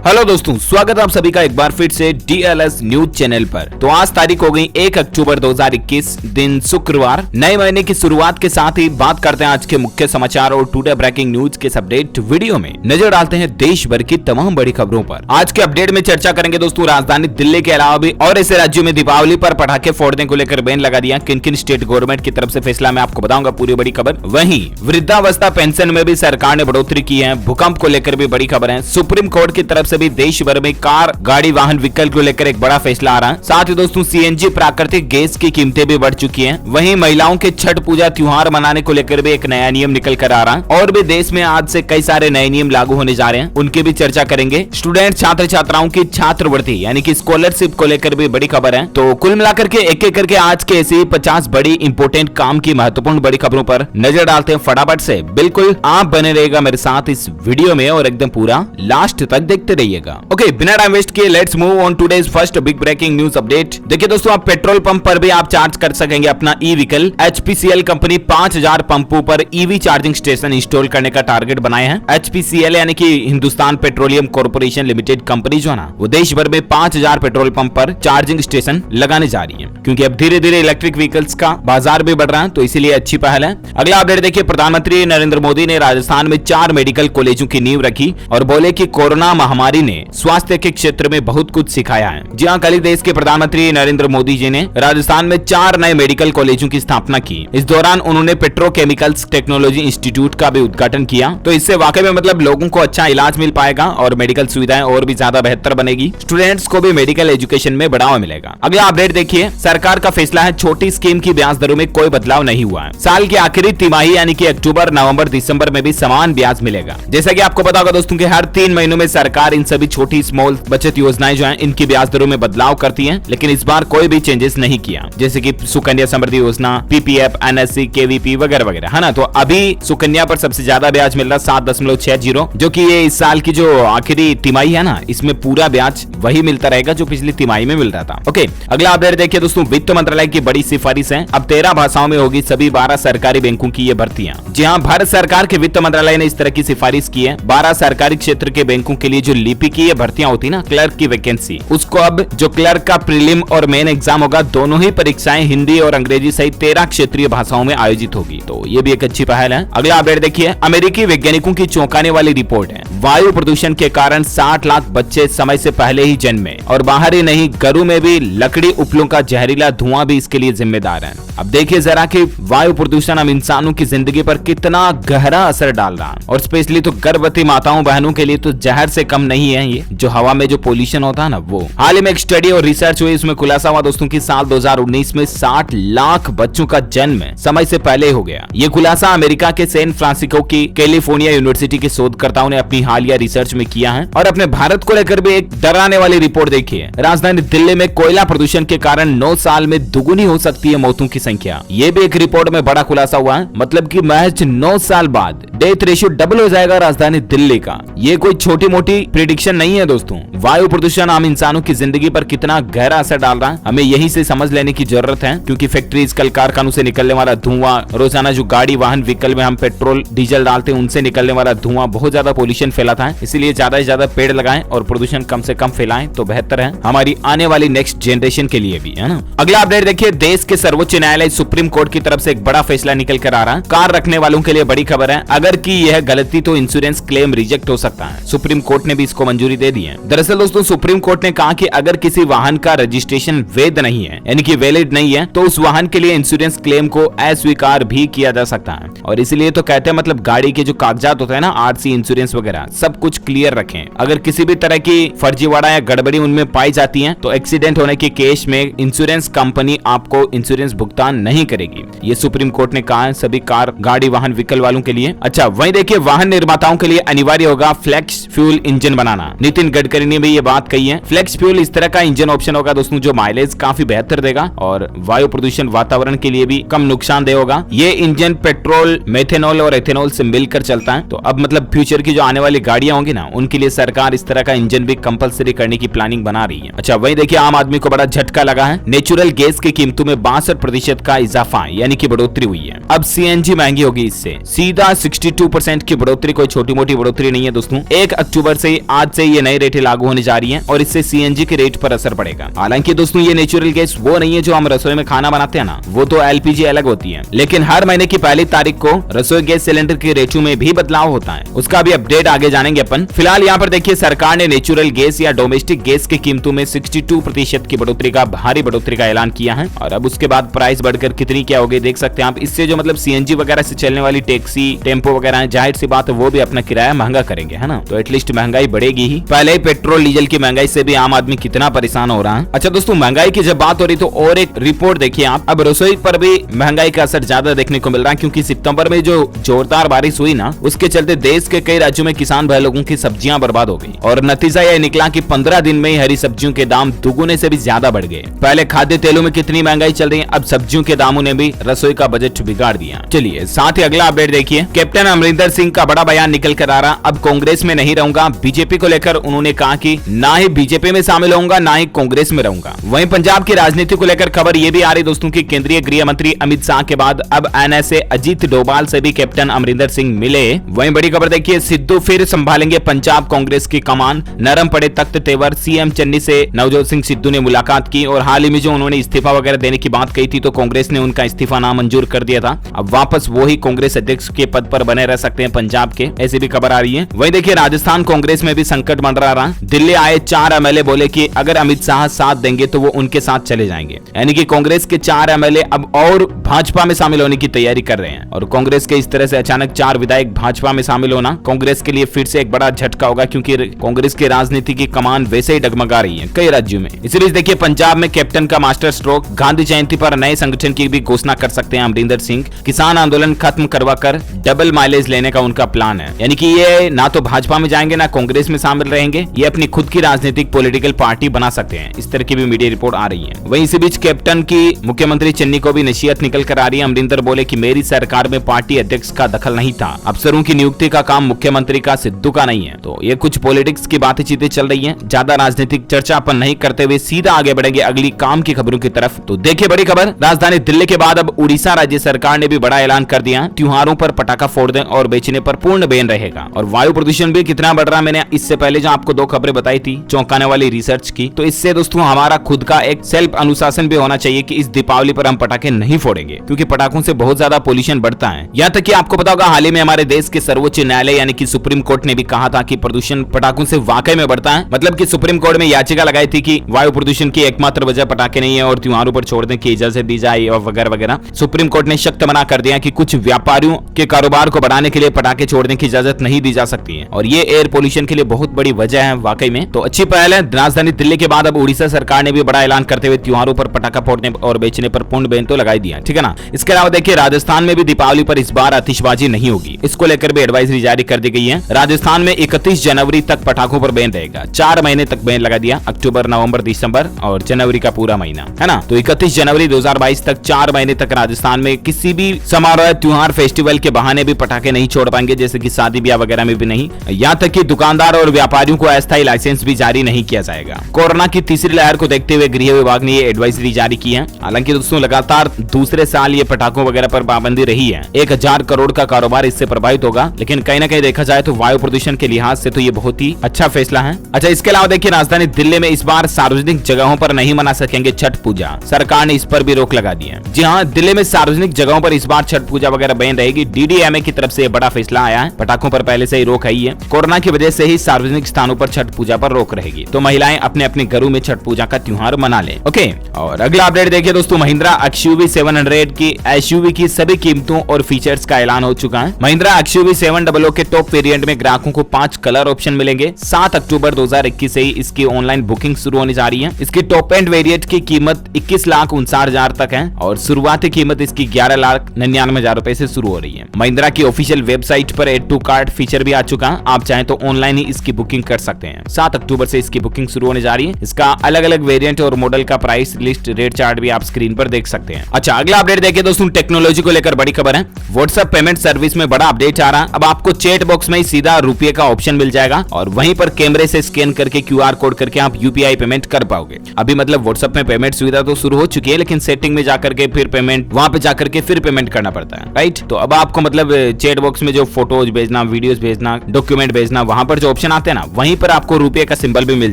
Hello दोस्तों, स्वागत है आप सभी का एक बार फिर से DLS न्यूज चैनल पर। तो आज तारीख हो गई 1 अक्टूबर 2021, दिन शुक्रवार। नए महीने की शुरुआत के साथ ही बात करते हैं आज के मुख्य समाचार और टुडे ब्रेकिंग न्यूज के अपडेट वीडियो में नजर डालते हैं देश भर की तमाम बड़ी खबरों पर। आज के अपडेट में चर्चा करेंगे दोस्तों राजधानी दिल्ली के अलावा भी और ऐसे राज्यों में दीपावली पर पटाखे फोड़ने को लेकर बैन लगा दिया। किन किन स्टेट गवर्नमेंट की तरफ से फैसला मैं आपको बताऊंगा पूरी बड़ी खबर। वहीं वृद्धावस्था पेंशन में भी सरकार ने बढ़ोतरी की है। भूकंप को लेकर भी बड़ी खबर है। सुप्रीम कोर्ट की तरफ से भी देश भर में कार गाड़ी वाहन विकल्प को लेकर एक बड़ा फैसला आ रहा है। साथ ही दोस्तों CNG प्राकृतिक गैस की कीमतें भी बढ़ चुकी हैं। वहीं महिलाओं के छठ पूजा त्योहार मनाने को लेकर भी एक नया नियम निकल कर आ रहा है और भी देश में आज से कई सारे नए नियम लागू होने जा रहे हैं, उनकी भी चर्चा करेंगे। स्टूडेंट छात्र छात्राओं की छात्रवृत्ति यानी कि स्कॉलरशिप को लेकर भी बड़ी खबर है। तो कुल मिलाकर के एक एक करके आज के ऐसी 50 बड़ी इंपोर्टेंट काम की महत्वपूर्ण बड़ी खबरों पर नजर डालते हैं फटाफट से। बिल्कुल आप बने रहेगा मेरे साथ इस वीडियो में और एकदम पूरा लास्ट तक देखते रहिएगा। ओके, बिना टाइम वेस्ट किए let's move on today's first big breaking news update. देखिए दोस्तों, आप पेट्रोल पंप पर भी आप चार्ज कर सकेंगे अपना ई व्हीकल। HPCL कंपनी 5000 पंपों पर EV चार्जिंग स्टेशन इंस्टॉल करने का टारगेट बनाए हैं। HPCL यानी कि Hindustan petroleum corporation limited company जो है ना, वो देश भर में 5000 पेट्रोल पंप पर चार्जिंग स्टेशन लगाने जा रही है, क्योंकि अब धीरे धीरे इलेक्ट्रिक व्हीकल्स का बाजार भी बढ़ रहा है, तो इसीलिए अच्छी पहल है। अगला अपडेट देखिए, प्रधानमंत्री नरेंद्र मोदी ने राजस्थान में 4 मेडिकल कॉलेजों की नींव रखी और बोले कि कोरोना महामारी ने स्वास्थ्य के क्षेत्र में बहुत कुछ सिखाया है। जी हां, कल ही देश के प्रधानमंत्री नरेंद्र मोदी जी ने राजस्थान में 4 नए मेडिकल कॉलेजों की स्थापना की। इस दौरान उन्होंने पेट्रोकेमिकल्स टेक्नोलॉजी इंस्टीट्यूट का भी उद्घाटन किया। तो इससे वाकई में मतलब लोगों को अच्छा इलाज मिल पाएगा और मेडिकल सुविधाएं और भी ज्यादा बेहतर बनेगी। स्टूडेंट्स को भी मेडिकल एजुकेशन में बढ़ावा मिलेगा। अगला अपडेट देखिए, सरकार का फैसला है, छोटी स्कीम की ब्याज दरों में कोई बदलाव नहीं हुआ है। साल की आखिरी तिमाही यानी कि अक्टूबर, नवंबर, दिसंबर में भी समान ब्याज मिलेगा। जैसा कि आपको पता होगा दोस्तों कि हर 3 महीनों में सरकार इन सभी छोटी स्मॉल बचत योजनाएं जो हैं इनकी ब्याज दरों में बदलाव करती हैं, लेकिन इस बार कोई भी चेंजेस नहीं किया। जैसे कि सुकन्या समृद्धि योजना, PPF, NSC, KVP वगैरह वगैरह, है ना। तो अभी सुकन्या पर सबसे ज्यादा ब्याज मिल रहा 7.60, जो कि ये इस साल की जो आखिरी तिमाही है ना, इसमें पूरा ब्याज वही मिलता रहेगा जो पिछली तिमाही में मिल रहा था। ओके, अगला अपडेट देखिए दोस्तों, वित्त मंत्रालय की बड़ी सिफारिश है। अब 13 भाषाओं में होगी सभी 12 सरकारी बैंकों की ये भर्तियां। जी हाँ, भारत सरकार के वित्त मंत्रालय ने इस तरह की सिफारिश की है। 12 सरकारी क्षेत्र के बैंकों के लिए जो लिपि की ये भर्तियां होती ना, क्लर्क की वैकेंसी, उसको अब जो क्लर्क का प्रीलिम और मेन एग्जाम होगा, दोनों ही परीक्षाएं हिंदी और अंग्रेजी सहित 13 क्षेत्रीय भाषाओं में आयोजित होगी। तो ये भी एक अच्छी पहल है। अगला अपडेट देखिए, अमेरिकी वैज्ञानिकों की चौंकाने वाली रिपोर्ट है। वायु प्रदूषण के कारण 60 लाख बच्चे समय से पहले ही जन्मे और बाहर ही नहीं, घरों में भी लकड़ी उपलों का जहरीला धुआं भी इसके लिए जिम्मेदार है। अब देखिए जरा कि वायु प्रदूषण हम इंसानों की जिंदगी पर कितना गहरा असर डाल रहा है, और स्पेशली तो गर्भवती माताओं बहनों के लिए तो जहर से कम नहीं है ये जो हवा में जो पोल्यूशन होता है ना वो। हाल ही में एक स्टडी और रिसर्च हुई, उसमें खुलासा हुआ दोस्तों की साल 2019 में 60 लाख बच्चों का जन्म समय से पहले हो गया। ये खुलासा अमेरिका के सैन फ्रांसिस्को की कैलिफोर्निया यूनिवर्सिटी के शोधकर्ताओं ने अपनी हालिया रिसर्च में किया है। और अपने भारत को लेकर भी एक डराने वाली रिपोर्ट देखी है। राजधानी दिल्ली में कोयला प्रदूषण के कारण 9 साल में दुगुनी हो सकती है मौतों की संख्या। ये भी एक रिपोर्ट में बड़ा खुलासा हुआ है, मतलब कि महज 9 साल बाद डेथ रेशियो डबल हो जाएगा राजधानी दिल्ली का। ये कोई छोटी मोटी प्रेडिक्शन नहीं है दोस्तों। वायु प्रदूषण आम इंसानों की जिंदगी पर कितना गहरा असर डाल रहा है, हमें यही से समझ लेने की जरूरत है, क्योंकि फैक्ट्रीज, कल कारखानों से निकलने वाला धुआं, रोजाना जो गाड़ी वाहन व्हीकल में हम पेट्रोल डीजल डालते हैं उनसे निकलने वाला धुआं बहुत ज्यादा पोल्यूशन फैलाता है। इसीलिए ज्यादा से ज्यादा पेड़ लगाएं और प्रदूषण कम से कम फैलाएं तो बेहतर है हमारी आने वाली नेक्स्ट जनरेशन के लिए भी, है ना। अगला अपडेट देखिए, देश के सर्वोच्च न्यायालय सुप्रीम कोर्ट की तरफ से एक बड़ा फैसला निकल कर आ रहा है। कार रखने वालों के लिए बड़ी खबर है। अगर की यह गलती तो इंश्योरेंस क्लेम रिजेक्ट हो सकता है। सुप्रीम कोर्ट ने भी इसको मंजूरी दे दी है। दरअसल दोस्तों, सुप्रीम कोर्ट ने कहा कि अगर किसी वाहन का रजिस्ट्रेशन वैध नहीं है यानी कि वैलिड नहीं है, तो उस वाहन के लिए इंश्योरेंस क्लेम को अस्वीकार भी किया जा सकता है। और इसलिए तो कहते हैं मतलब गाड़ी के जो कागजात होते हैं ना, RC, इंश्योरेंस वगैरह सब कुछ क्लियर रखें। अगर किसी भी तरह की फर्जीवाड़ा या गड़बड़ी उनमें पाई जाती है तो एक्सीडेंट होने के केस में इंश्योरेंस कंपनी आपको इंश्योरेंस भुगतान नहीं करेगी। ये सुप्रीम कोर्ट ने कहा है सभी कार गाड़ी वाहन व्हीकल वालों के लिए। अच्छा, वहीं देखिए, वाहन निर्माताओं के लिए अनिवार्य होगा फ्लेक्स फ्यूल इंजन बनाना। नितिन गडकरी ने भी ये बात कही है। फ्लेक्स फ्यूल इस तरह का इंजन ऑप्शन होगा दोस्तों जो माइलेज काफी बेहतर देगा और वायु प्रदूषण वातावरण के लिए भी कम नुकसानदेह होगा। ये इंजन पेट्रोल, मेथेनॉल और एथेनॉल से मिलकर चलता है। तो अब मतलब फ्यूचर की जो आने वाली गाड़ियां होंगी ना, उनके लिए सरकार इस तरह का इंजन भी कंपलसरी करने की प्लानिंग बना रही है। अच्छा, वहीं देखिए, आम आदमी को बड़ा झटका लगा है। नेचुरल गैस की कीमतों में 62% का इजाफा यानी कि बढ़ोतरी हुई है। अब सीएनजी महंगी होगी, इससे सीधा 62% की बढ़ोतरी कोई छोटी मोटी बढ़ोतरी नहीं है दोस्तों। 1 अक्टूबर से आज से ये नई रेटें लागू होने जा रही हैं और इससे सीएनजी के रेट पर असर पड़ेगा। हालांकि दोस्तों ये नेचुरल गैस वो नहीं है जो हम रसोई में खाना बनाते हैं ना, वो तो एलपीजी अलग होती है, लेकिन हर महीने की पहली तारीख को रसोई गैस सिलेंडर के रेटों में भी बदलाव होता है। उसका भी अपडेट आगे जानेंगे अपन। फिलहाल यहाँ पर देखिए सरकार ने नेचुरल गैस या डोमेस्टिक गैस की कीमतों में 62% की बढ़ोतरी का भारी बढ़ोतरी का ऐलान किया है और अब उसके बाद प्राइस बढ़कर कितनी क्या होगी देख सकते हैं आप। इससे जो मतलब सीएनजी वगैरह से चलने वाली टैक्सी टेम्पो वगैरह है, जाहिर सी बात है वो भी अपना किराया महंगा करेंगे, है ना। तो एटलीस्ट महंगाई बढ़ेगी ही। पहले ही पेट्रोल डीजल की महंगाई से भी आम आदमी कितना परेशान हो रहा है। अच्छा दोस्तों, महंगाई की जब बात हो रही तो और एक रिपोर्ट देखिए आप। अब रसोई पर भी महंगाई का असर ज्यादा देखने को मिल रहा है, क्योंकि सितंबर में जो जोरदार बारिश हुई ना, उसके चलते देश के कई राज्यों में किसान भाई लोगों की सब्जियां बर्बाद हो गई और नतीजा यह निकला कि 15 दिन में ही हरी सब्जियों के दाम दुगुने से भी ज्यादा बढ़ गए। पहले खाद्य तेलों में कितनी महंगाई चल रही है, अब सब्जियों के दामों ने भी रसोई का बजट बिगाड़ दिया। चलिए साथ ही अगला अपडेट देखिए। कैप्टन अमरिंदर सिंह का बड़ा बयान निकल कर आ रहा, अब कांग्रेस में नहीं रहूंगा। बीजेपी को लेकर उन्होंने कहा कि ना ही बीजेपी में शामिल होऊंगा ना ही कांग्रेस में रहूंगा। वहीं पंजाब की राजनीति को लेकर खबर यह भी आ रही दोस्तों की केंद्रीय गृह मंत्री अमित शाह के बाद अब एनएसए अजीत डोभाल से भी कैप्टन अमरिंदर सिंह मिले। वहीं बड़ी खबर देखिए, सिद्धू फिर संभालेंगे पंजाब कांग्रेस की कमान, नरम पड़े तख्त तेवर। सीएम चन्नी से नवजोत सिंह सिद्धू ने मुलाकात की और हाल ही में जो उन्होंने इस्तीफा वगैरह देने की बात कही थी तो कांग्रेस ने उनका इस्तीफा नामंजूर कर दिया था। अब वापस वो ही कांग्रेस अध्यक्ष के पद पर बने रह सकते हैं पंजाब के, ऐसी भी खबर आ रही है। वहीं देखिए राजस्थान कांग्रेस में भी संकट बन रहा। दिल्ली आए 4 एमएलए बोले कि अगर अमित शाह साथ देंगे तो वो उनके साथ चले जाएंगे, यानी कि कांग्रेस के 4 एमएलए अब और भाजपा में शामिल होने की तैयारी कर रहे हैं। और कांग्रेस के इस तरह से अचानक 4 विधायक भाजपा में शामिल होना कांग्रेस के लिए फिर से एक बड़ा झटका होगा, क्योंकि कांग्रेस की राजनीति की कमान वैसे ही डगमगा रही है कई राज्यों में। इसी बीच देखिए पंजाब में कैप्टन का मास्टर स्ट्रोक, गांधी जयंती पर नए संगठन की भी घोषणा कर सकते हैं अमरिंदर सिंह। किसान आंदोलन खत्म करवाकर डबल माइलेज लेने का उनका प्लान है, यानी कि ये ना तो भाजपा में जाएंगे ना कांग्रेस में शामिल रहेंगे, ये अपनी खुद की राजनीतिक पॉलिटिकल पार्टी बना सकते हैं। इस तरह की भी मीडिया रिपोर्ट आ रही है। वहीं इसी बीच कैप्टन की मुख्यमंत्री चन्नी को भी नसीहत निकल कर आ रही है। अमरिंदर बोले कि मेरी सरकार में पार्टी अध्यक्ष का दखल नहीं था, अफसरों की नियुक्ति का काम मुख्यमंत्री का, सिद्धू का नहीं है। तो ये कुछ पॉलिटिक्स की बातें चीजें चल रही है, ज्यादा राजनीतिक चर्चा अपन नहीं करते हुए सीधा आगे बढ़ेंगे अगली काम की खबरों की तरफ। तो देखिए बड़ी खबर, राजधानी दिल्ली के बाद अब उड़ीसा राज्य सरकार ने भी बड़ा ऐलान कर दिया, त्योहारों पर पटाखा फोड़ने और बेचने पर पूर्ण बैन रहेगा। और वायु प्रदूषण भी कितना बढ़ रहा है, मैंने इससे पहले जो आपको 2 खबरें बताई थी चौंकाने वाली रिसर्च की, तो इससे दोस्तों हमारा खुद का एक सेल्फ अनुशासन भी होना चाहिए कि इस दीपावली पर हम पटाखे नहीं फोड़ेंगे, क्योंकि पटाखों से बहुत ज्यादा पोल्यूशन बढ़ता है। यहाँ तक कि आपको पता होगा हाल ही में हमारे देश के सर्वोच्च न्यायालय यानी कि सुप्रीम कोर्ट ने भी कहा था कि प्रदूषण पटाखों से वाकई में बढ़ता है। मतलब कि सुप्रीम कोर्ट में याचिका लगाई थी कि वायु प्रदूषण की एकमात्र वजह पटाखे नहीं है और त्योहारों पर छोड़ने की इजाजत दी जाए और वगैरह वगैरह। सुप्रीम कोर्ट ने सख्त मना कर दिया कि कुछ व्यापारियों के कारोबार को बढ़ाने के लिए पटाखे छोड़ने की इजाजत नहीं दी जा सकती है और ये एयर पोल्यूशन के लिए बहुत बड़ी वजह है वाकई में। तो अच्छी पहल है। राजधानी दिल्ली के बाद अब उड़ीसा सरकार ने भी बड़ा ऐलान करते हुए त्योहारों पर पटाखा फोड़ने और बेचने पर पूर्ण बैन तो लगाई दिया, ठीक है ना। इसके अलावा देखिए राजस्थान में भी दीपावली पर इस बार आतिशबाजी नहीं होगी, इसको लेकर भी एडवाइजरी जारी कर दी गई है। राजस्थान में 31 जनवरी तक पटाखों पर बैन रहेगा, 4 महीने तक बैन लगा दिया, अक्टूबर, नवंबर, दिसंबर और जनवरी का पूरा महीना, है ना। तो 31 जनवरी 2022 तक 4 महीने तक राजस्थान में किसी भी समारोह, त्योहार, फेस्टिवल के बहाने भी पटाखे नहीं छोड़ पाएंगे, जैसे कि शादी ब्याह वगैरह में भी नहीं। यहाँ तक कि दुकानदार और व्यापारियों को अस्थायी लाइसेंस भी जारी नहीं किया जाएगा। कोरोना की तीसरी लहर को देखते हुए गृह विभाग ने ये एडवाइजरी जारी की है। हालांकि दोस्तों लगातार दूसरे साल ये पटाखों वगैरह पर पाबंदी रही है, 1000 करोड़ का कारोबार इससे प्रभावित होगा, लेकिन कहीं ना कहीं देखा जाए तो वायु प्रदूषण के लिहाज से तो ये बहुत ही अच्छा फैसला है। अच्छा, इसके अलावा देखिए राजधानी दिल्ली में इस बार सार्वजनिक जगहों पर नहीं मना सकेंगे छठ पूजा, सरकार ने इस पर भी रोक लगा दी है। जी हाँ, दिल्ली में सार्वजनिक जगहों पर इस बार छठ पूजा वगैरह बैन रहेगी। डीडीएमए की तरफ से बड़ा फैसला आया है, पटाखों पर पहले से ही रोक आई है। कोरोना की वजह से ही सार्वजनिक स्थानों पर छठ पूजा पर रोक रहेगी, तो महिलाएं अपने अपने घरों में छठ पूजा का त्योहार मना लें। ओके, और अगला अपडेट देखिए दोस्तों, महिंद्रा XUV 700 की SUV की सभी कीमतों और फीचर्स का ऐलान हो चुका है। महिंद्रा XUV 700 के टॉप वेरिएंट में ग्राहकों को 5 कलर ऑप्शन मिलेंगे। 7 अक्टूबर 2021 से ही इसकी ऑनलाइन बुकिंग शुरू होने जा रही है। इसकी टॉप एंड वेरिएंट की कीमत 21,59,000 तक है और शुरुआती कीमत इसकी 11,99,000 रुपए से शुरू हो रही है। महिंद्रा की ऑफिशियल वेबसाइट पर एड टू कार्ट फीचर भी आ चुका है, आप चाहें तो ऑनलाइन ही इसकी बुकिंग कर सकते हैं। 7 अक्टूबर से इसकी बुकिंग शुरू होने जा रही है। इसका अलग अलग वेरिएंट और मॉडल का प्राइस लिस्ट, रेट चार्ट भी आप स्क्रीन पर देख सकते हैं। अच्छा, अगला अपडेट देखिए दोस्तों, टेक्नोलॉजी को लेकर बड़ी खबर है। व्हाट्सएप पेमेंट सर्विस में बड़ा अपडेट आ रहा है। अब आपको चैट बॉक्स में ही सीधा रुपये का ऑप्शन मिल जाएगा और वहीं पर कैमरे से स्कैन करके QR कोड करके आप UPI पेमेंट कर पाओगे। अभी मतलब व्हाट्सएप में पेमेंट सुविधा तो शुरू हो चुकी है, लेकिन सेटिंग में जाकर के फिर पेमेंट, वहां पे जाकर के फिर पेमेंट करना पड़ता है, राइट। तो अब आपको मतलब चैट बॉक्स में जो फोटोज भेजना, वीडियोस भेजना, डॉक्यूमेंट भेजना, वहां पर जो ऑप्शन आते हैं ना, वहीं पर आपको रुपये का सिंबल भी मिल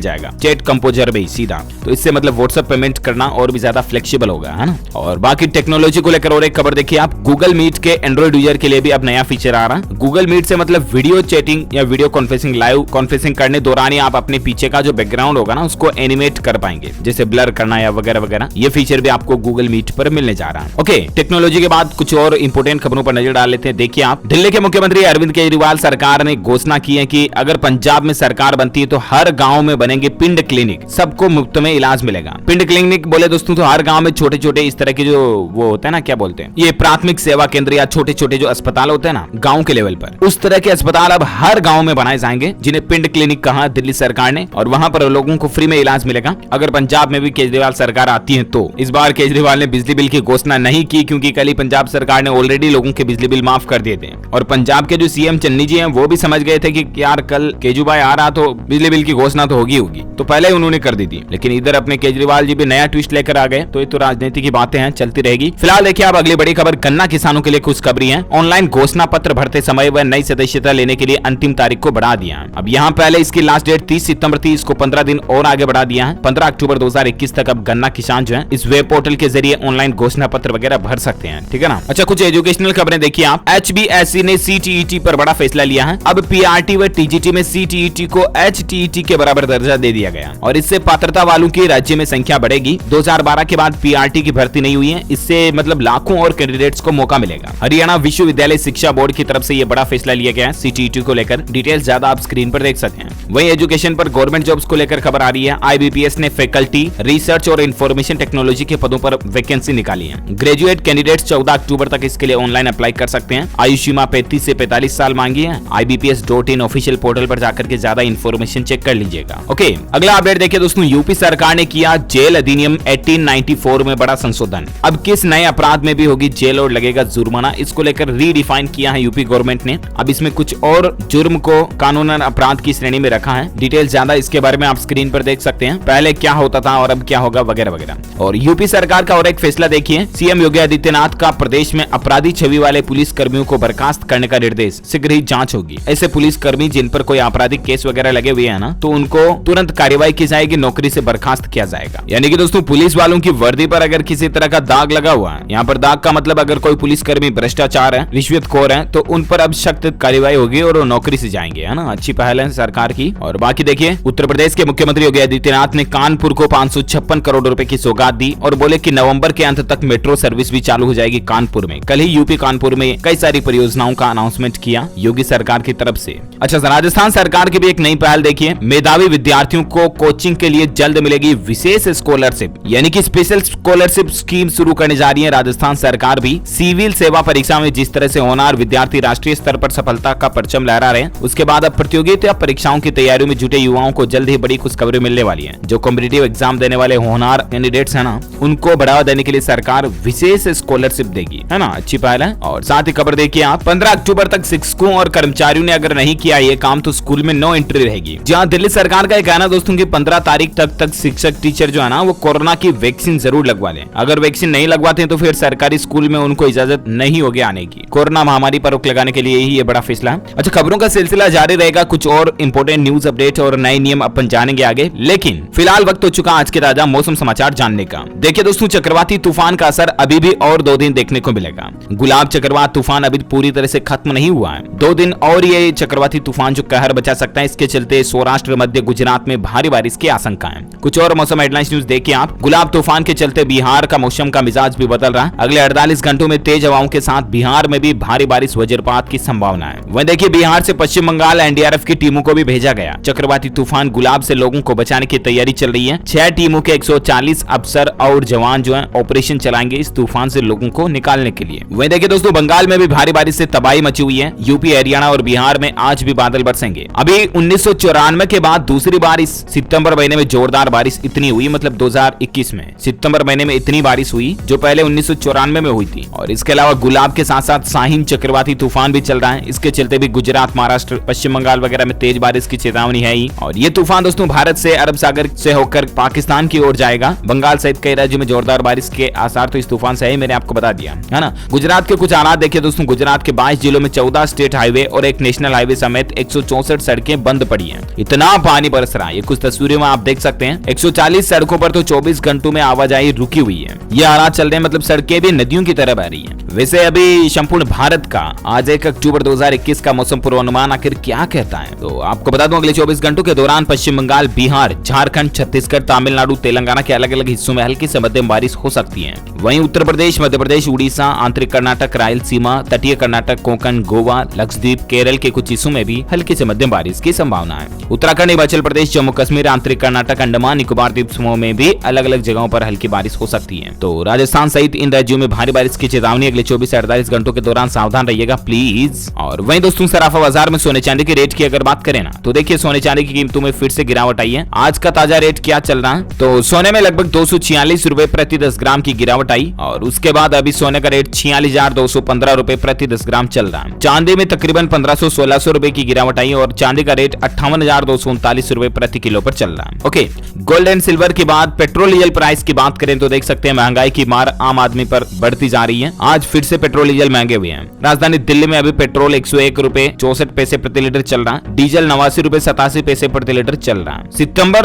जाएगा चैट कंपोजर में सीधा। तो इससे मतलब व्हाट्सएप पेमेंट करना और भी ज्यादा फ्लेक्सिबल होगा, है ना। और बाकी टेक्नोलॉजी को लेकर और एक खबर देखिए आप, गूगल मीट के एंड्रॉइड यूजर के लिए भी अब नया फीचर आ रहा है। गूगल मीट से मतलब वीडियो चैटिंग या वीडियो कॉन्फ्रेंसिंग, लाइव कॉन्फ्रेंसिंग करने दौरान ही आप अपने पीछे का जो बैकग्राउंड होगा ना, उसको एनिमेट कर पाएंगे, जैसे ब्लर करना या वगैरह वगैरह। ये फीचर भी आपको गूगल मीट पर मिलने जा रहा है। ओके, टेक्नोलॉजी के बाद कुछ और इंपोर्टेंट खबरों पर नजर डाल लेते हैं। देखिए आप, दिल्ली के मुख्यमंत्री अरविंद केजरीवाल सरकार ने घोषणा की है कि अगर पंजाब में सरकार बनती है तो हर गांव में बनेंगे पिंड क्लिनिक, सबको मुफ्त में इलाज मिलेगा। पिंड क्लिनिक बोले दोस्तों तो हर गांव में छोटे छोटे इस तरह के जो वो होते हैं ना, क्या बोलते हैं, ये प्राथमिक सेवा केंद्र या छोटे छोटे जो अस्पताल होते हैं ना गांव के लेवल पर, उस तरह के अस्पताल अब हर गांव में बनाए जाएंगे, जिन्हें पिंड क्लिनिक कहा दिल्ली सरकार ने, और वहां पर लोगों को फ्री में इलाज मिलेगा अगर पंजाब में भी केजरीवाल सरकार आती है तो। इस बार केजरीवाल ने बिजली बिल की घोषणा नहीं की, क्योंकि कल ही पंजाब सरकार ने ऑलरेडी लोगों के बिजली बिल माफ कर दिए थे, और पंजाब के जो सीएम चन्नी जी हैं वो भी समझ गए थे कि यार कल केजू भाई आ रहा तो बिजली बिल की घोषणा तो होगी, तो पहले उन्होंने कर दी थी। लेकिन इधर अपने केजरीवाल जी भी नया ट्विस्ट लेकर आ गए, तो ये तो राजनीति की बातें हैं, चलती रहेगी। फिलहाल देखिए आप अगली बड़ी खबर, गन्ना किसानों के लिए खुशखबरी है। ऑनलाइन घोषणा पत्र भरते समय व नई सदस्यता लेने के लिए अंतिम तारीख को बढ़ा दिया है। अब यहाँ पहले इसकी लास्ट डेट 30 सितंबर थी, इसको 15 दिन और आगे बढ़ा दिया है। 15 अक्टूबर 2021 तक अब गन्ना किसान जो है इस वेब पोर्टल के जरिए ऑनलाइन घोषणा पत्र वगैरह भर सकते हैं, ठीक है ना। अच्छा, कुछ एजुकेशनल खबरें देखिए आप, HBSC ने CTET पर बड़ा फैसला लिया है। अब PRT व TGT में CTET को HTET के बराबर दर्जा दे दिया गया, और इससे पात्रता वालों की राज्य में संख्या बढ़ेगी। 2012 के बाद PRT की भर्ती नहीं हुई है, इससे मतलब लाखों और कैंडिडेट्स को मौका मिलेगा। हरियाणा विश्वविद्यालय शिक्षा बोर्ड की तरफ से यह बड़ा फैसला लिया गया है CTET को लेकर। डिटेल्स ज्यादा आप स्क्रीन पर देख सकते हैं। वहीं एजुकेशन पर गवर्नमेंट जॉब्स को लेकर खबर आ रही है। IBPS ने फैकल्टी, रिसर्च और इंफॉर्मेशन टेक्नोलॉजी के पदों पर वैकेंसी निकाली है। ग्रेजुएट कैंडिडेट्स 14 अक्टूबर तक इसके लिए ऑनलाइन अप्लाई कर सकते हैं। आयु सीमा 35 से 45 साल मांगी है। IBPS.in ऑफिशियल पोर्टल पर जाकर के ज्यादा इन्फॉर्मेशन चेक कर लीजिएगा। ओके, अगला अपडेट देखिए दोस्तों, यूपी सरकार ने किया जेल अधिनियम 1894 में बड़ा संशोधन। अब किस नए अपराध में भी होगी जेल और लगेगा जुर्माना, इसको लेकर रीडिफाइन किया है यूपी गवर्नमेंट ने। अब इसमें कुछ और जुर्म को कानूनन अपराध की श्रेणी में रखा है। डिटेल ज्यादा इसके बारे में आप स्क्रीन पर देख सकते हैं, पहले क्या होता था और अब क्या होगा वगैरह वगैरह। और यूपी सरकार का और एक फैसला देखिए, सीएम योगी आदित्यनाथ का प्रदेश में अपराधी छवि वाले पुलिस कर्मियों को बर्खास्त करने का निर्देश, शीघ्र ही जांच होगी। ऐसे पुलिस कर्मी जिन पर कोई आपराधिक केस वगैरह लगे हुए हैं ना, तो उनको तुरंत कार्रवाई की जाएगी, नौकरी से बर्खास्त किया जाएगा। यानी कि दोस्तों पुलिस वालों की वर्दी पर अगर किसी तरह का दाग लगा हुआ है, यहाँ पर दाग का मतलब अगर कोई पुलिस कर्मी भ्रष्टाचार है, रिश्वतखोर है, तो उन पर अब सख्त कार्रवाई होगी और वो नौकरी से जाएंगे, है ना। अच्छी पहल है सरकार की। और बाकी देखिए, उत्तर प्रदेश के मुख्यमंत्री योगी आदित्यनाथ ने कानपुर को 556 करोड़ रुपए की सौगात दी और बोले कि नवंबर के अंत तक मेट्रो सर्विस भी चालू हो जाएगी कानपुर में। कल ही यूपी कानपुर में कई सारी परियोजनाओं का अनाउंसमेंट किया योगी सरकार की तरफ से। अच्छा, राजस्थान सरकार की भी एक नई पहल देखिए, मेधावी विद्यार्थियों को कोचिंग के लिए जल्द मिलेगी विशेष स्कॉलरशिप, यानी कि स्पेशल स्कॉलरशिप स्कीम शुरू करने जा रही है राजस्थान सरकार भी। सिविल सेवा परीक्षा में जिस तरह से होनहार विद्यार्थी राष्ट्रीय स्तर पर सफलता का परचम लहरा रहे हैं, उसके बाद अब प्रतियोगिता परीक्षाओं की तैयारियों में जुटे युवाओं को जल्द ही बड़ी खुशखबरी मिलने वाली है। जो कॉम्पिटिटिव एग्जाम देने वाले होनहार कैंडिडेट्स है ना, उनको बढ़ावा देने के लिए सरकार विशेष स्कॉलरशिप देगी, है ना। अच्छी पहल है। और साथ ही खबर देखिए आप, 15 अक्टूबर तक शिक्षकों और कर्मचारियों ने अगर नहीं किया ये काम तो स्कूल में नो एंट्री रहेगी। जहां दिल्ली सरकार का कहना दोस्तों की 15 तारीख तक शिक्षक टीचर जो है ना, वो कोरोना की वैक्सीन जरूर लगवा लें। अगर वैक्सीन नहीं लगवाते तो फिर सरकारी स्कूल में उनको इजाजत नहीं होगी आने की। कोरोना महामारी पर रोक लगाने के लिए ही ये बड़ा फैसला है। अच्छा, खबरों का सिलसिला जारी रहेगा, कुछ और इंपोर्टेंट न्यूज अपडेट और नए नियम अपन जानेंगे आगे, लेकिन फिलहाल वक्त हो चुका आज के ताजा मौसम समाचार जानने का। देखिए दोस्तों, चक्रवाती तूफान का असर अभी भी और 2 दिन देखने को मिलेगा। गुलाब चक्रवात तूफान अभी पूरी तरह से खत्म नहीं हुआ है। 2 दिन और ये चक्रवाती तूफान जो कहर बचा सकता है, इसके चलते सौराष्ट्र मध्य गुजरात में भारी बारिश की आशंका है। कुछ और मौसम हेडलाइंस न्यूज देखिए आप, गुलाब तूफान के चलते बिहार का मौसम का मिजाज भी बदल रहा है। अगले 48 घंटों में तेज हवाओं के साथ बिहार में भी भारी बारिश वज्रपात की संभावना है। वहीं देखिए, बिहार से पश्चिम बंगाल एनडीआरएफ की टीमों को भी भेजा गया। चक्रवाती तूफान गुलाब से लोगों को बचाने की तैयारी चल रही है। 6 टीमों के 140 अफसर और जवान जो है ऑपरेशन चलाएंगे इस तूफान से लोगों को निकालने के लिए। वहीं देखिए दोस्तों, बंगाल में भी भारी बारिश से तबाही मची हुई है। यूपी, हरियाणा और बिहार में आज भी बादल बरसेंगे। अभी 1994 के बाद दूसरी बार इस सितंबर महीने में जोरदार बारिश इतनी हुई, मतलब 2021 में सितंबर महीने में इतनी बारिश हुई जो पहले 1994 में हुई थी। और इसके अलावा गुलाब के साथ साथ शाहीन चक्रवाती तूफान भी चल रहा है। इसके चलते भी गुजरात, महाराष्ट्र, पश्चिम बंगाल वगैरह में तेज बारिश की चेतावनी है ही। और ये तूफान दोस्तों भारत से अरब सागर से होकर पाकिस्तान की ओर जाएगा। बंगाल सहित कई राज्यों में जोरदार बारिश बारिश के आसार तो इस तूफान से ही मैंने आपको बता दिया है ना। गुजरात के कुछ हालात देखिए दोस्तों, गुजरात के 22 जिलों में 14 स्टेट हाईवे और एक नेशनल हाईवे समेत 164 सड़कें बंद पड़ी हैं। इतना पानी बरस रहा है, ये कुछ तस्वीरें में आप देख सकते हैं। 140 सड़कों पर तो 24 घंटों में आवाजाही रुकी हुई है। ये हालात चल रहे हैं, मतलब सड़कें भी नदियों की तरह बह रही हैं। वैसे अभी संपूर्ण भारत का आज 1 अक्टूबर 2021 का मौसम पूर्वानुमान आखिर क्या कहता है, तो आपको बता दूं अगले 24 घंटों के दौरान पश्चिम बंगाल, बिहार, झारखंड, छत्तीसगढ़, तमिलनाडु, तेलंगाना के अलग अलग हिस्सों में हल्की से मध्यम बारिश हो सकती है। वहीं उत्तर प्रदेश, मध्य प्रदेश, उड़ीसा, आंतरिक कर्नाटक, रायलसीमा, तटीय कर्नाटक, कोंकण, गोवा, लक्षद्वीप, केरल के कुछ हिस्सों में भी हल्की से मध्यम बारिश की संभावना है। उत्तराखंड, हिमाचल प्रदेश, जम्मू कश्मीर, आंतरिक कर्नाटक, अंडमान निकोबार द्वीप समूह में भी अलग अलग जगहों पर हल्की बारिश हो सकती है। तो राजस्थान सहित इन राज्यों में भारी बारिश की चेतावनी। अगले 24 से 48 घंटों के दौरान सावधान रहिएगा प्लीज। और वहीं दोस्तों सराफा बाजार में सोने चांदी के रेट की अगर बात करें ना, तो देखिए सोने चांदी की कीमतों में फिर से गिरावट आई है। आज का ताजा रेट क्या चल रहा है, तो सोने में लगभग 246 रुपए प्रति 10 ग्राम की गिरावट आई और उसके बाद अभी सोने का रेट 46,215 रुपए प्रति 10 ग्राम चल रहा है। चांदी में तकरीबन 1500-1600 रुपए की गिरावट आई और चांदी का रेट 58,239 रुपए प्रति किलो पर चल रहा है। ओके, गोल्ड एंड सिल्वर के बाद पेट्रोल डीजल प्राइस की बात करें तो देख सकते हैं महंगाई की मार आम आदमी पर बढ़ती जा रही है। आज फिर से पेट्रोल डीजल महंगे हुए हैं। राजधानी दिल्ली में अभी पेट्रोल 101 रुपए 64 पैसे प्रति लीटर चल रहा है। डीजल 89 रुपए 87 पैसे प्रति लीटर चल रहा है।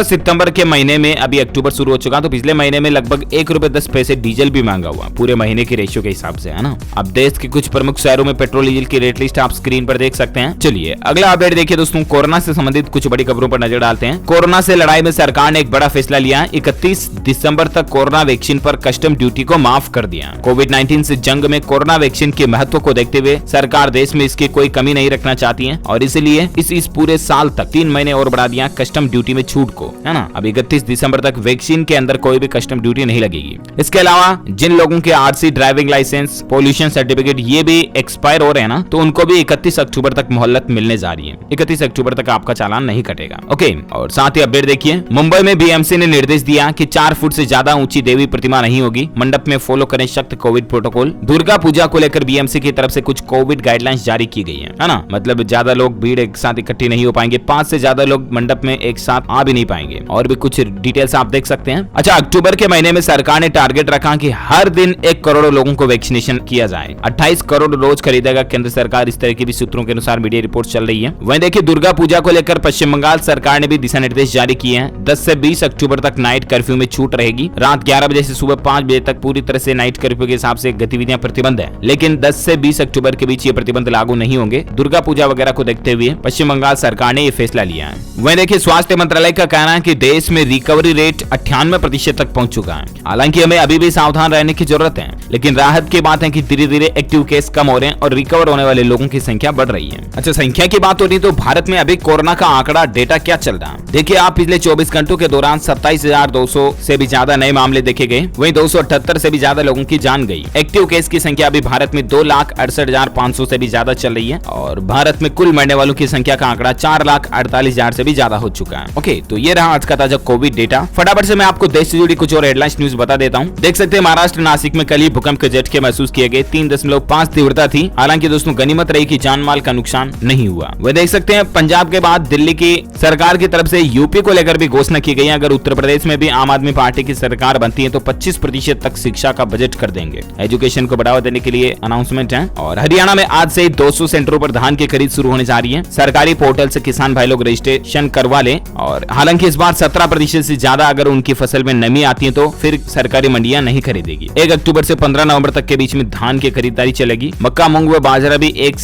सितंबर के महीने में, अभी अक्टूबर शुरू हो चुका, तो पिछले महीने में लगभग 1 रुपए 10 पैसे डीजल भी महंगा हुआ पूरे महीने के रेशियो के हिसाब से, है ना। अब देश के कुछ प्रमुख शहरों में पेट्रोल डीजल की रेट लिस्ट आप स्क्रीन पर देख सकते हैं। चलिए अगला अपडेट देखिए दोस्तों, कोरोना से संबंधित कुछ बड़ी खबरों पर नजर डालते हैं। कोरोना से लड़ाई में सरकार ने एक बड़ा फैसला लिया। 31 दिसंबर तक कोरोना वैक्सीन पर कस्टम ड्यूटी को माफ कर दिया। कोविड-19 से जंग में कोरोना वैक्सीन के महत्व को देखते हुए सरकार देश में इसकी कोई कमी नहीं रखना चाहती है और इसलिए इस पूरे साल तक 3 महीने और बढ़ा दिया कस्टम ड्यूटी में छूट को, है ना। अब 31 दिसंबर तक वैक्सीन के अंदर कोई भी कस्टम ड्यूटी नहीं लगेगी। इसके अलावा जिन लोगों के RC, driving licence, pollution certificate ये भी एक्सपायर हो रहे हैं ना, तो उनको भी 31 अक्टूबर तक मोहलत मिलने जा रही है। 31 अक्टूबर तक आपका चालान नहीं कटेगा। ओके, और साथ ही अपडेट देखिए, मुंबई में बीएमसी ने निर्देश दिया कि 4 फुट से ज्यादा ऊंची देवी प्रतिमा नहीं होगी। मंडप में फॉलो करें सख्त कोविड प्रोटोकॉल। दुर्गा पूजा को लेकर बीएमसी की तरफ से कुछ कोविड गाइडलाइंस जारी की गई है ना। मतलब ज्यादा लोग भीड़ एक साथ इकट्ठी नहीं हो पाएंगे, 5 से ज्यादा लोग मंडप में एक साथ आ भी नहीं पाएंगे और भी कुछ डिटेल्स आप देख सकते हैं। अच्छा, अक्टूबर के महीने में सरकार ने टारगेट रखा कि हर दिन 1 करोड़ लोगों को वैक्सीनेशन किया जाए। 28 करोड़ डोज खरीदेगा केंद्र सरकार, इस तरह की भी सूत्रों के अनुसार मीडिया रिपोर्ट चल रही है। वहीं देखिए दुर्गा पूजा को लेकर पश्चिम बंगाल सरकार ने भी दिशा निर्देश जारी किए हैं। 10 से 20 अक्टूबर तक नाइट कर्फ्यू में छूट रहेगी। रात 11 बजे से सुबह 5 बजे तक पूरी तरह से नाइट कर्फ्यू के हिसाब से गतिविधियां प्रतिबंध है, लेकिन 10 से 20 अक्टूबर के बीच ये प्रतिबंध लागू नहीं होंगे। दुर्गा पूजा वगैरह को देखते हुए पश्चिम बंगाल सरकार ने ये फैसला लिया है। वहीं देखिए स्वास्थ्य मंत्रालय का कहना है कि देश में रिकवरी रेट 98% तक पहुंच चुका है। हालांकि हमें अभी भी सावधान रहने की जरूरत है, लेकिन राहत की बात है कि धीरे धीरे एक्टिव केस कम हो रहे हैं और रिकवर होने वाले लोगों की संख्या बढ़ रही है। अच्छा, संख्या की बात हो रही तो भारत में अभी कोरोना का आंकड़ा डेटा क्या चल रहा है देखिए आप। पिछले 24 घंटों के दौरान 27,200 से भी ज्यादा नए मामले देखे गए। वहीं 278 से भी ज्यादा लोगों की जान गई। एक्टिव केस की संख्या अभी भारत में 2,68,500 से भी ज्यादा चल रही है और भारत में कुल मरने वालों की संख्या का आंकड़ा 4,48,000 से भी ज्यादा हो चुका है। ओके, तो ये रहा आज का ताजा कोविड डेटा। फटाफट से मैं आपको देश से जुड़ी कुछ और हेडलाइंस न्यूज बता देता हूँ। देख सकते हैं महाराष्ट्र नासिक में कल ही भूकंप के झटके महसूस किए गए। 3.5 तीव्रता थी। हालांकि दोस्तों गनीमत रही कि जान माल का नुकसान नहीं हुआ। वह देख सकते हैं पंजाब के बाद दिल्ली की सरकार की तरफ से यूपी को लेकर भी घोषणा की गई है। अगर उत्तर प्रदेश में भी आम आदमी पार्टी की सरकार बनती है तो 25% तक शिक्षा का बजट कर देंगे। एजुकेशन को बढ़ावा देने के लिए अनाउंसमेंट है। और हरियाणा में आज से 200 सेंटरों पर धान की खरीद शुरू होने जा रही है। सरकारी पोर्टल से किसान भाई लोग रजिस्ट्रेशन करवा लें। और हालांकि इस बार 17% से ज्यादा अगर उनकी फसल में नमी आती है तो फिर सरकारी मंडियां नहीं खरीदेगी। 1 अक्टूबर से 15 नवंबर तक के बीच में धान की खरीदारी चलेगी। मक्का, मूंग व बाजरा भी 1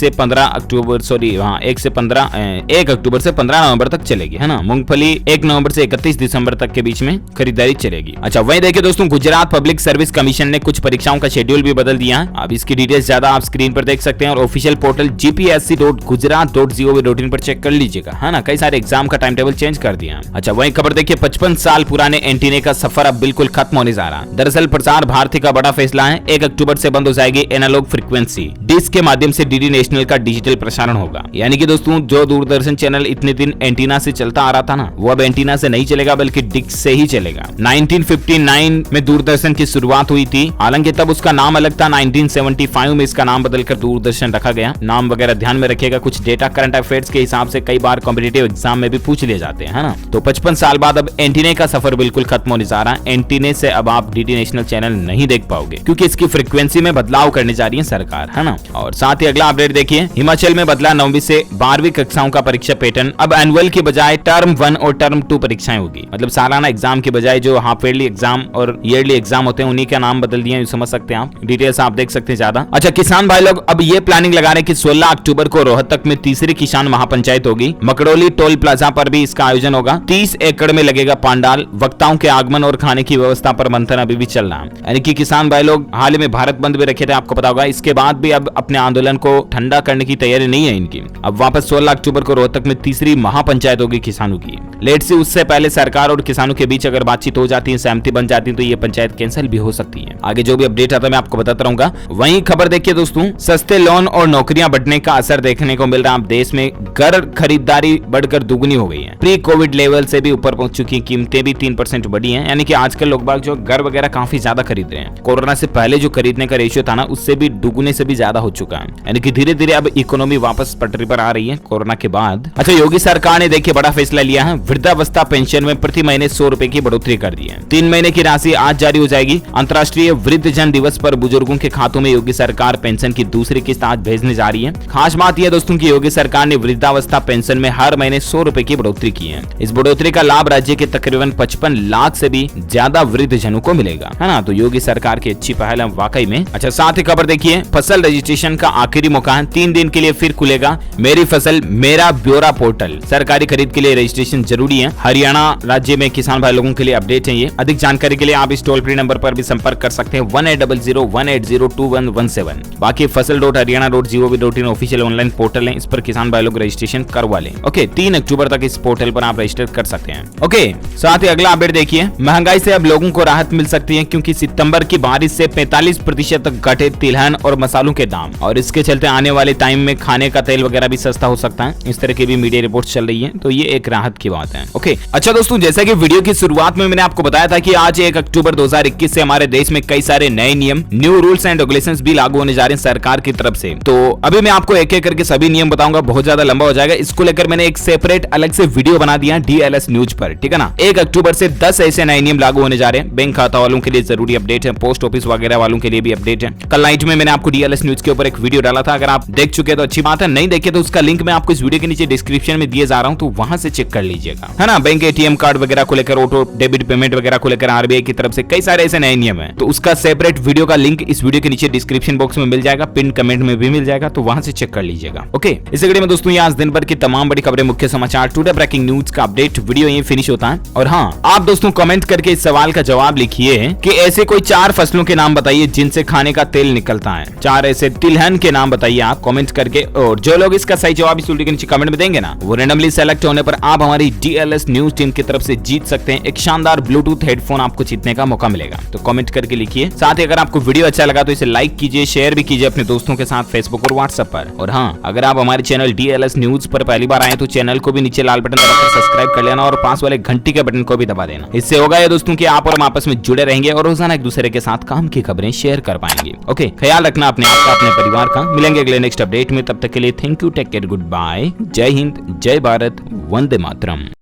अक्टूबर से 15 नवंबर तक चलेगी, है ना। मूंगफली 1 नवंबर से 31 दिसंबर तक के बीच में खरीदारी चलेगी। अच्छा, वहीं देखिए दोस्तों गुजरात पब्लिक सर्विस कमीशन ने कुछ परीक्षाओं का शेड्यूल भी बदल दिया है। अब इसकी डिटेल्स ज्यादा आप स्क्रीन पर देख सकते हैं और ऑफिशियल पोर्टल gpsc.gujarat.gov.in पर चेक कर लीजिएगा, है ना। कई सारे एग्जाम का टाइम टेबल चेंज कर दिया। अच्छा, वहीं खबर देखिए 55 साल पुराने एंटीने का सफर अब बिल्कुल खत्म होने जा रहा है। दरअसल प्रसार भारती का बड़ा फैसला है। 1 अक्टूबर से बंद हो जाएगी एनालॉग फ्रीक्वेंसी। डिश के माध्यम से डीडी नेशनल का डिजिटल प्रसारण होगा। यानी कि दोस्तों जो दूरदर्शन चैनल इतने दिन एंटीना से चलता आ रहा था ना, वो अब एंटीना से नहीं चलेगा बल्कि डिश से ही चलेगा। 1959 में दूरदर्शन की शुरुआत हुई थी। हालांकि तब उसका नाम अलग था। 1975 में इसका नाम बदलकर दूरदर्शन रखा गया। नाम वगैरह ध्यान में रखिएगा। कुछ डेटा करंट अफेयर्स के हिसाब से कई बार कॉम्पिटिटिव एग्जाम में भी पूछ लिए जाते हैं, है ना। तो 55 साल बाद अब एंटीने का सफर बिल्कुल खत्म होने जा रहा है। एंटीने से अब आप डीडी नेशनल चैनल नहीं देख पाओगे, क्योंकि इसकी फ्रीक्वेंसी में बदलाव करने जा रही है सरकार, है ना। और साथ ही अगला अपडेट देखिए, हिमाचल में बदला 9वीं से 12वीं कक्षाओं का परीक्षा पैटर्न। अब एनुअल की बजाय टर्म 1 और टर्म 2 परीक्षाएं होगी। मतलब सालाना एग्जाम की बजाय जो हाफ ईयरली एग्जाम और ईयरली एग्जाम होते हैं उन्हीं का नाम बदल दिया, समझ सकते हैं आप। डिटेल्स आप देख सकते हैं ज्यादा। अच्छा, किसान भाई लोग अब ये प्लानिंग लगा रहे हैं कि 16 अक्टूबर को रोहतक में तीसरी किसान महापंचायत होगी। मकड़ोली टोल प्लाजा पर भी इसका आयोजन होगा। 30 एकड़ में लगेगा पंडाल। वक्ताओं के आगमन और खाने की व्यवस्था पर मंथन अभी भी चल रहा है। यानी कि किसान भाई लोग हाल ही में भारत बंद भी रखे थे, आपको पता होगा। इसके बाद भी अब अपने आंदोलन को ठंडा करने की तैयारी नहीं है इनकी। अब वापस 16 अक्टूबर को रोहतक में तीसरी महापंचायत होगी किसानों की। लेट से उससे पहले सरकार और किसानों के बीच अगर बातचीत हो जाती है, सहमति बन जाती है, तो ये पंचायत कैंसिल भी हो सकती है। आगे जो भी अपडेट आता है मैं आपको बताता रहूंगा। वहीं खबर देखिए दोस्तों, सस्ते लोन और नौकरियां बढ़ने का असर देखने को मिल रहा है। देश में घर खरीदारी बढ़कर दुगनी हो गई है। प्री कोविड लेवल से भी ऊपर पहुंच चुकी है। कीमतें भी 3% बढ़ी हैं। यानी कि आजकल लोग बाग जो घर वगैरह काफी ज्यादा खरीद रहे हैं। कोरोना से पहले जो खरीदने का रेशियो था ना, उससे भी दुगने से भी ज्यादा हो चुका है। यानी कि धीरे धीरे अब इकोनॉमी वापस पटरी पर आ रही है कोरोना के बाद। अच्छा, योगी सरकार ने देखिए बड़ा फैसला लिया है। वृद्धावस्था पेंशन में प्रति महीने 100 रुपए की बढ़ोतरी कर दी है। 3 महीने की राशि आज जारी हो जाएगी। अंतर्राष्ट्रीय वृद्धजन दिवस पर बुजुर्गों के खातों में योगी सरकार पेंशन की दूसरी किस्त आज भेजने जा रही है। खास बात यह दोस्तों की योगी सरकार ने वृद्धावस्था पेंशन में हर महीने 100 रुपए की बढ़ोतरी की है। इस बढ़ोतरी का लाभ राज्य के तकरीबन 55 लाख से भी ज्यादा वृद्धजनों को मिलेगा, है ना। तो योगी सरकार की अच्छी पहल है वाकई में। अच्छा, साथ ही खबर देखिए, फसल रजिस्ट्रेशन का आखिरी मौका है। 3 दिन के लिए फिर खुलेगा मेरी फसल मेरा ब्यौरा पोर्टल। सरकारी खरीद के लिए रजिस्ट्रेशन जरूरी है। हरियाणा राज्य में किसान भाई लोगों के लिए अपडेट है ये। अधिक जानकारी के लिए आप इस टोल फ्री नंबर पर भी संपर्क कर सकते हैं 1800-180-2117। बाकी फसल.haryana.gov.in ऑफिशियल ऑनलाइन पोर्टल है, इस पर किसान भाई लोग रजिस्ट्रेशन करवा लें। ओके, 3 अक्टूबर तक इस पोर्टल पर आप रजिस्टर कर सकते हैं। ओके, साथ ही अगला अपडेट देखिए, महंगाई से अब लोगों को राहत मिल सकती है, क्योंकि सितंबर की बारिश से 45% तक घटे तिलहन और मसालों के दाम। और इसके चलते आने वाले टाइम में खाने का तेल वगैरह भी सस्ता हो सकता है। इस तरह की भी मीडिया रिपोर्ट चल रही है, तो ये एक राहत की बात है। ओके, अच्छा दोस्तों, जैसा कि वीडियो की शुरुआत में मैंने आपको बताया था कि आज 1 अक्टूबर 2021 से हमारे देश में कई सारे नए नियम, न्यू रूल्स एंड रेगुलेशंस भी लागू होने जा रहे हैं सरकार की तरफ से। तो अभी मैं आपको एक एक करके सभी नियम बताऊंगा, बहुत ज्यादा लंबा हो जाएगा। इसको लेकर मैंने एक सेपरेट अलग से वीडियो बना दिया DLS न्यूज पर, ठीक है ना। 1 अक्टूबर से 10 ऐसे नए नियम लागू होने जा रहे हैं। बैंक खाता वालों के लिए जरूरी अपडेट है, पोस्ट ऑफिस वगैरह वालों के लिए भी अपडेट है। कल नाइट में मैंने आपको DLS न्यूज के ऊपर एक वीडियो डाला था। अगर आप देख चुके तो अच्छी बात है, नहीं देखे तो उसका लिंक मैं आपको इस वीडियो के नीचे डिस्क्रिप्शन में दिए जा रहा हूं, तो वहां से चेक कर लीजिएगा, है ना। बैंक ATM कार्ड वगैरह को लेकर, ऑटो डेबिट पेमेंट वगैरह को लेकर RBI की तरफ से कई सारे ऐसे नए नियम है। तो उसका सेपरेट वीडियो का लिंक इस वीडियो के नीचे डिस्क्रिप्शन बॉक्स में मिल जाएगा, पिन कमेंट में भी मिल जाएगा, तो वहां से चेक कर लीजिएगा। ओके, इस वीडियो में दोस्तों ये आज दिन भर की तमाम बड़ी खबरें, मुख्य समाचार, टुडे ब्रेकिंग न्यूज का अपडेट वीडियो यहीं फिनिश होता है। और हाँ, आप दोस्तों कमेंट करके इस सवाल का जवाब लिखिए कि ऐसे कोई 4 फसलों के नाम बताइए जिनसे खाने का तेल निकलता है। 4 ऐसे तिलहन के नाम बताइए आप कमेंट करके। और जो लोग इसका सही जवाब इस वीडियो के नीचे कमेंट में देंगे ना, वो रैंडमली सेलेक्ट होने पर आप हमारी DLS न्यूज टीम की तरफ से जीत सकते हैं। एक शानदार ब्लूटूथ हेडफोन आपको जीतने का मौका मिलेगा, तो कमेंट करके लिखिए। साथ ही अगर आपको वीडियो अच्छा लगा तो इसे लाइक कीजिए, शेयर भी कीजिए अपने दोस्तों के साथ फेसबुक और व्हाट्सएप पर। और हाँ, अगर आप हमारे चैनल DLS न्यूज पर पहली बार आए तो चैनल को भी नीचे लाल बटन दबाकर सब्सक्राइब कर लेना और पास वाले घंटी के बटन को भी दबा देना। इससे होगा ये दोस्तों कि आप और हम आपस में जुड़े रहेंगे और रोजाना एक दूसरे के साथ काम की खबरें शेयर कर पाएंगे। ओके, ख्याल रखना अपने आप का, अपने परिवार का। मिलेंगे अगले नेक्स्ट अपडेट में, तब तक के लिए thank you, take care, goodbye, जय हिंद, जय भारत, वंदे मातरम।